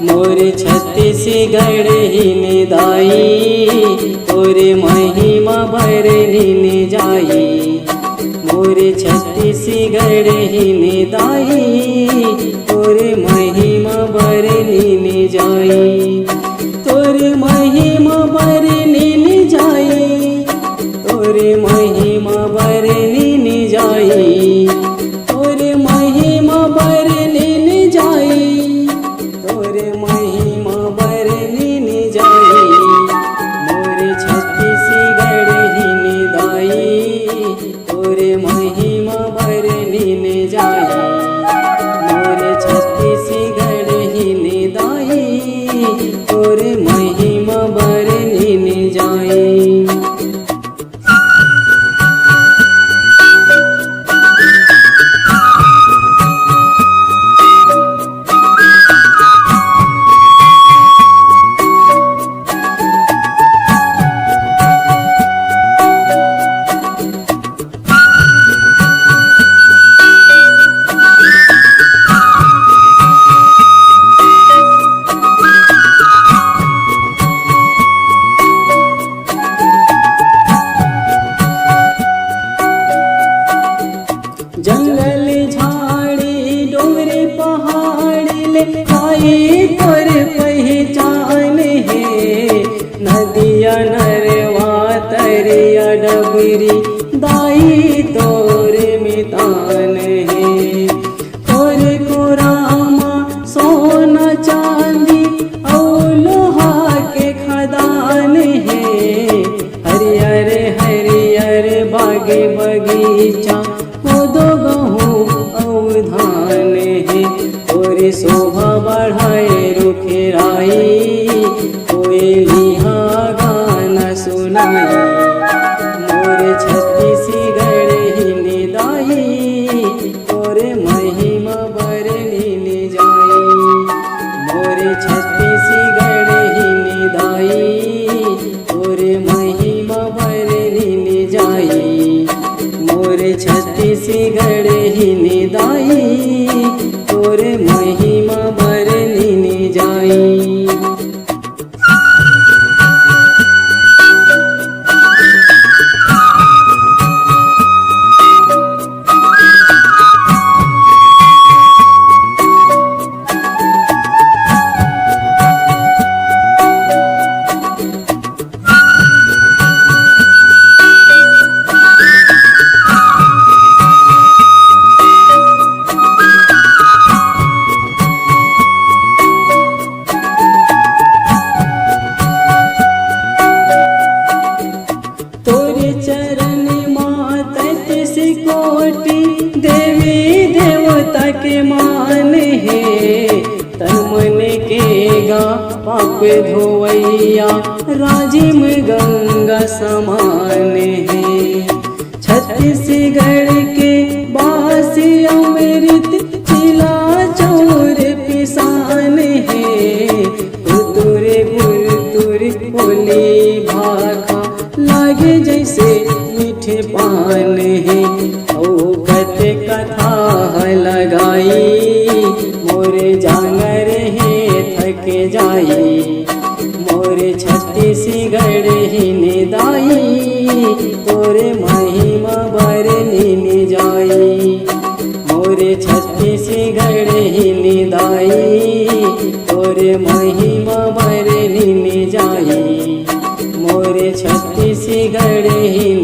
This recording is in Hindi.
मोरे छत्तीसगढ़ ही निदाई तोरे महिमा भरनी जाई। मोरे छत्तीसगढ़ ही निदाई तोरे महिमा भरनी जाई। तोरे महिमा भरनी जाई, तोरे महिमा भरनी जाई, तोरे महिमा भरनी जाई, तोरे महिमा भरनी जाई। मोरे छत्तीसगढ़ ही निदाई तोरे महिमा भरनी जाई। मोरे छत्तीसगढ़ ही निदाई तोरे महिमा भरनी जाई। जंगल झाड़ी डोंगरे पहाड़ी ले आई तोर पहचान है। नदिया नरवा तरिया डबरी दाई तोर मितान है। तोर को रामा सोना चांदी और लोहा के खदान है। हरियर हरियर बागे बगीचा दो गहूँ और धान है। तोरे शोभा बढ़ाए रुखराई कोयलिया गाना सुनाई। मोरे छत्तीसगढ़ ही निदाई तोरे महिमा भरनी जाई। मोरे छत्तीसगढ़ ही निदाई तोरे महिमा भरनी जाई। मोरे छत्तीसगढ़ ही निदाई तोरे महिमा भरनी जाई। तोरे चरण मात से कोटि देवी देवता के मान है। तन मन के गा पाप धोवैया राजिम गंगा समान है। छत्तीसगढ़ के बासी अमृत चिला चौर पिसान है। तुरे गुर तुर बोली भाखा लागे जैसे मीठे पान है। ओ कत कथा लगाई मोरे जांगर है थक जाई। मोरे छत्तीसगढ़ ही निदाई तोरे महिमा भरनी जाई। मोरे छत्तीसगढ़ ही निदाई तोरे महिमा भरनी जाई। मोरे छत्तीसगढ़ ही